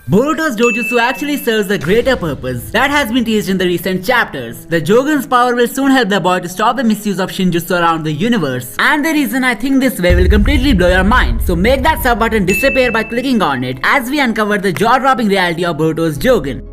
Boruto's Jojutsu actually serves a greater purpose that has been teased in the recent chapters. The Jougan's power will soon help the boy to stop the misuse of Shinjutsu around the universe. And the reason I think this way will completely blow your mind. So make that sub button disappear by clicking on it as we uncover the jaw-dropping reality of Boruto's Jougan.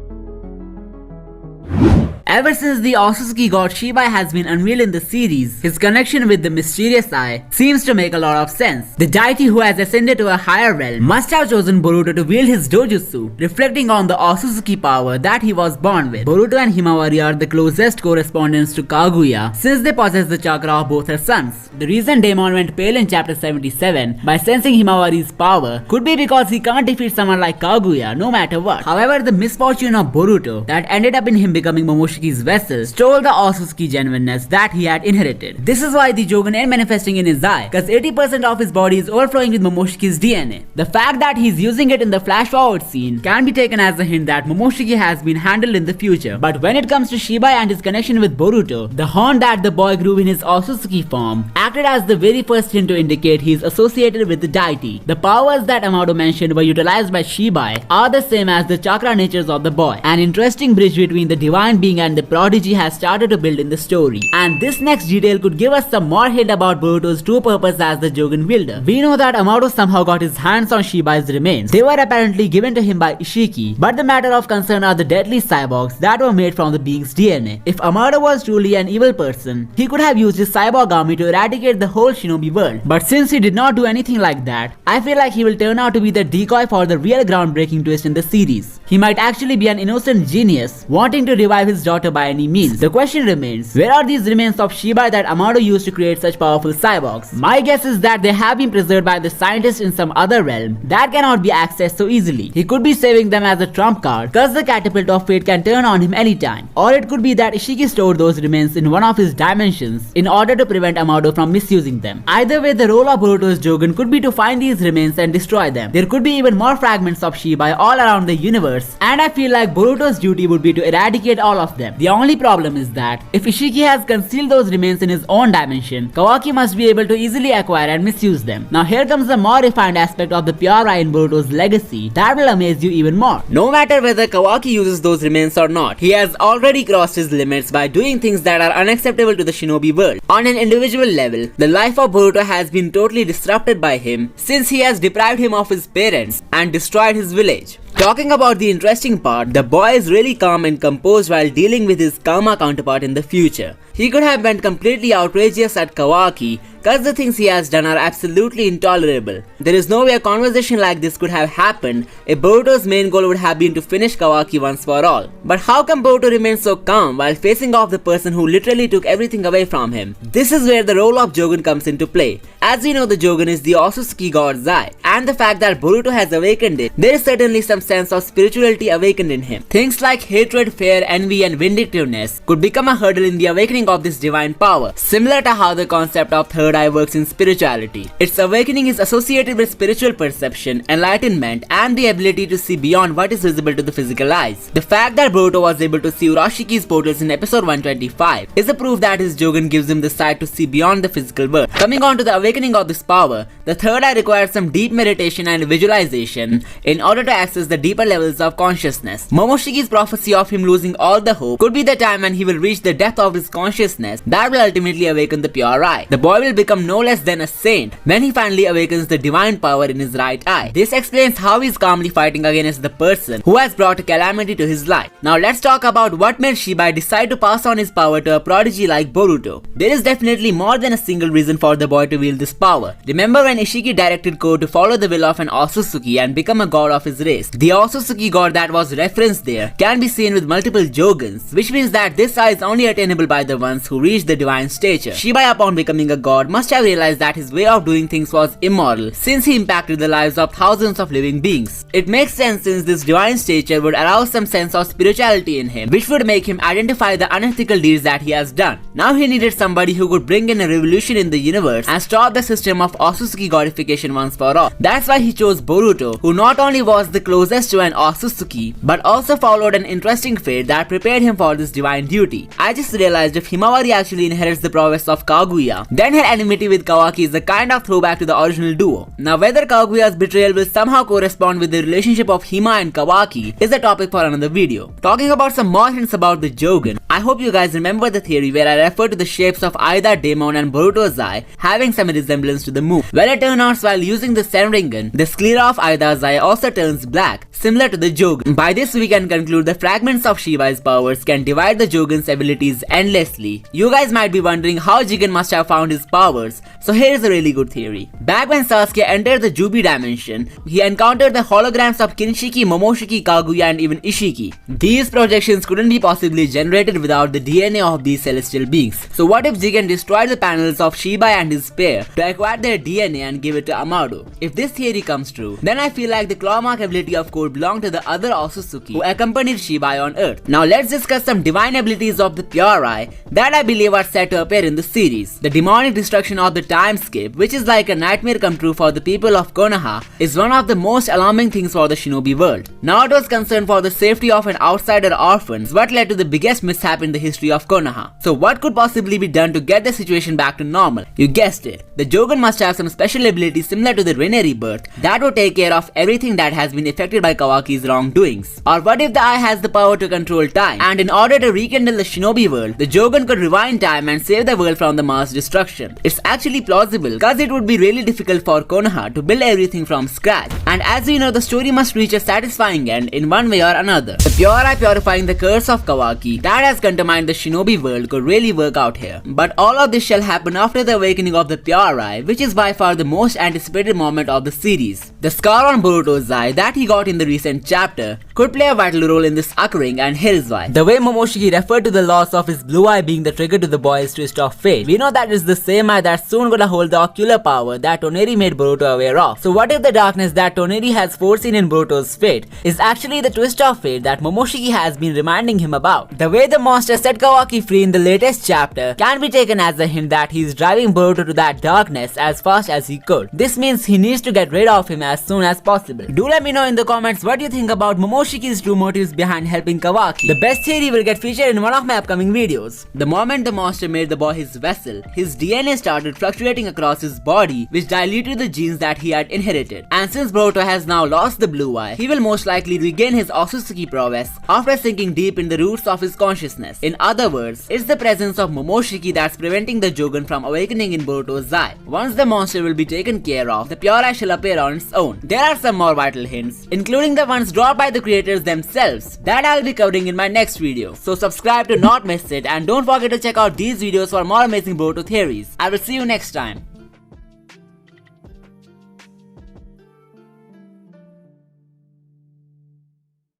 Ever since the Otsutsuki god Shibai has been unveiled in the series, his connection with the mysterious eye seems to make a lot of sense. The deity who has ascended to a higher realm must have chosen Boruto to wield his dojutsu, reflecting on the Otsutsuki power that he was born with. Boruto and Himawari are the closest correspondents to Kaguya since they possess the chakra of both her sons. The reason Daemon went pale in chapter 77 by sensing Himawari's power could be because he can't defeat someone like Kaguya no matter what. However, the misfortune of Boruto that ended up in him becoming Momoshiki's vessel stole the Otsutsuki genuineness that he had inherited. This is why the Jougan ain't manifesting in his eye, cause 80% of his body is overflowing with Momoshiki's DNA. The fact that he's using it in the flash forward scene can be taken as a hint that Momoshiki has been handled in the future. But when it comes to Shibai and his connection with Boruto, the horn that the boy grew in his Otsutsuki form acted as the very first hint to indicate he is associated with the deity. The powers that Amado mentioned were utilized by Shibai are the same as the chakra natures of the boy. An interesting bridge between the divine being and the prodigy has started to build in the story, and this next detail could give us some more hint about Boruto's true purpose as the Jougan wielder. We know that Amado somehow got his hands on Shibai's remains. They were apparently given to him by Ishiki, but the matter of concern are the deadly cyborgs that were made from the being's DNA. If Amado was truly an evil person, he could have used his cyborg army to eradicate the whole shinobi world. But since he did not do anything like that, I feel like he will turn out to be the decoy for the real groundbreaking twist in the series. He might actually be an innocent genius wanting to revive his daughter by any means. The question remains, where are these remains of Shibai that Amado used to create such powerful cyborgs? My guess is that they have been preserved by the scientists in some other realm that cannot be accessed so easily. He could be saving them as a trump card, cause the catapult of fate can turn on him anytime. Or it could be that Ishiki stored those remains in one of his dimensions in order to prevent Amado from misusing them. Either way, the role of Boruto's Jougan could be to find these remains and destroy them. There could be even more fragments of Shibai all around the universe, and I feel like Boruto's duty would be to eradicate all of them. The only problem is that if Ishiki has concealed those remains in his own dimension, Kawaki must be able to easily acquire and misuse them. Now here comes the more refined aspect of the pure eye in Boruto's legacy that will amaze you even more. No matter whether Kawaki uses those remains or not, he has already crossed his limits by doing things that are unacceptable to the shinobi world. On an individual level, the life of Boruto has been totally disrupted by him since he has deprived him of his parents and destroyed his village. Talking about the interesting part, the boy is really calm and composed while dealing with his karma counterpart in the future. He could have been completely outrageous at Kawaki, cause the things he has done are absolutely intolerable. There is no way a conversation like this could have happened if Boruto's main goal would have been to finish Kawaki once for all. But how come Boruto remains so calm while facing off the person who literally took everything away from him? This is where the role of Jougan comes into play. As we know, the Jougan is the Otsutsuki god's eye, and the fact that Boruto has awakened it, there is certainly some sense of spirituality awakened in him. Things like hatred, fear, envy, and vindictiveness could become a hurdle in the awakening of this divine power, similar to how the concept of third eye works in spirituality. Its awakening is associated with spiritual perception, enlightenment, and the ability to see beyond what is visible to the physical eyes. The fact that Boruto was able to see Urashiki's portals in episode 125 is a proof that his Jougan gives him the sight to see beyond the physical world. Coming on to the awakening of this power, the third eye requires some deep meditation and visualization in order to access the deeper levels of consciousness. Momoshiki's prophecy of him losing all the hope could be the time when he will reach the depth of his consciousness that will ultimately awaken the pure eye. The boy will become no less than a saint when he finally awakens the divine power in his right eye. This explains how he is calmly fighting against the person who has brought a calamity to his life. Now let's talk about what made Shibai decide to pass on his power to a prodigy like Boruto. There is definitely more than a single reason for the boy to wield this power. Remember when Ishiki directed Ko to follow the will of an Otsutsuki and become a god of his race? The Otsutsuki god that was referenced there can be seen with multiple Jougans, which means that this eye is only attainable by the ones who reach the divine stature. Shibai, upon becoming a god, must have realized that his way of doing things was immoral since he impacted the lives of thousands of living beings. It makes sense since this divine stature would arouse some sense of spirituality in him, which would make him identify the unethical deeds that he has done. Now he needed somebody who could bring in a revolution in the universe and stop the system of Otsutsuki godification once for all. That's why he chose Boruto, who not only was the closest to an Otsutsuki, but also followed an interesting fate that prepared him for this divine duty. I just realized if Himawari actually inherits the prowess of Kaguya, then her enmity with Kawaki is a kind of throwback to the original duo. Now whether Kaguya's betrayal will somehow correspond with the relationship of Hima and Kawaki is a topic for another video. Talking about some more hints about the Jougan, I hope you guys remember the theory where I referred to the shapes of either Daemon and Boruto's eye having some resemblance to the moon. Well, it turns out while using the Senringan, the sclera of Aida's eye also turns black, similar to the Jougan. By this we can conclude the fragments of Shiva's powers can divide the Jougan's abilities endlessly. You guys might be wondering how Jigen must have found his powers, so here's a really good theory. Back when Sasuke entered the Jubi dimension, he encountered the holograms of Kinshiki, Momoshiki, Kaguya and even Ishiki. These projections couldn't be possibly generated without the DNA of these celestial beings. So what if Jigen destroyed the panels of Shiba and his pair to acquire their DNA and give it to Amado? If this theory comes true, then I feel like the claw mark ability of Code belonged to the other Otsutsuki who accompanied Shiba on Earth. Now let's discuss some divine abilities of the Pure Eye that I believe are set to appear in the series. The demonic destruction of the Timeskip, which is like a nightmare come true for the people of Konoha, is one of the most alarming things for the shinobi world. Naoto's concern for the safety of an outsider orphan is what led to the biggest mishap in the history of Konoha. So what could possibly be done to get the situation back to normal? You guessed it. The Jougan must have some special ability similar to the Rinne rebirth that would take care of everything that has been affected by Kawaki's wrongdoings. Or what if the eye has the power to control time, and in order to rekindle the shinobi world, the Jougan could rewind time and save the world from the mass destruction? It's actually plausible because it would be really difficult for Konoha to build everything from scratch. And as we know, the story must reach a satisfying end in one way or another. The Pure Eye purifying the curse of Kawaki that has contaminated the shinobi world could really work out here. But all of this shall happen after the awakening of the Pure Eye, which is by far the most anticipated moment of the series. The scar on Boruto's eye that he got in the recent chapter could play a vital role in this occurring, and here's why. The way Momoshiki referred to the loss of his blue eye being the trigger to the boy's twist of fate, we know that is the same eye that's soon gonna hold the ocular power that Toneri made Boruto aware of. So what if the darkness that Toneri has foreseen in Boruto's fate is actually the twist of fate that Momoshiki has been reminding him about? The way the monster set Kawaki free in the latest chapter can be taken as a hint that he's driving Boruto to that darkness as fast as he could. This means he needs to get rid of him as soon as possible. Do let me know in the comments what you think about Momoshiki's true motives behind helping Kawaki. The best theory will get featured in one of my upcoming videos. The moment the monster made the boy his vessel, his DNA started fluctuating across his body, which diluted the genes that he had inherited. And since Boruto has now lost the blue eye, he will most likely regain his Otsutsuki prowess after sinking deep in the roots of his consciousness. In other words, it's the presence of Momoshiki that's preventing the Jougan from awakening in Boruto's eye. Once the monster will be taken care of, the Pure Eye shall appear on its own. There are some more vital hints, including the ones dropped by the creators themselves, that I'll be covering in my next video. So subscribe to not miss it, and don't forget to check out these videos for more amazing Boruto theories. I will see you next time.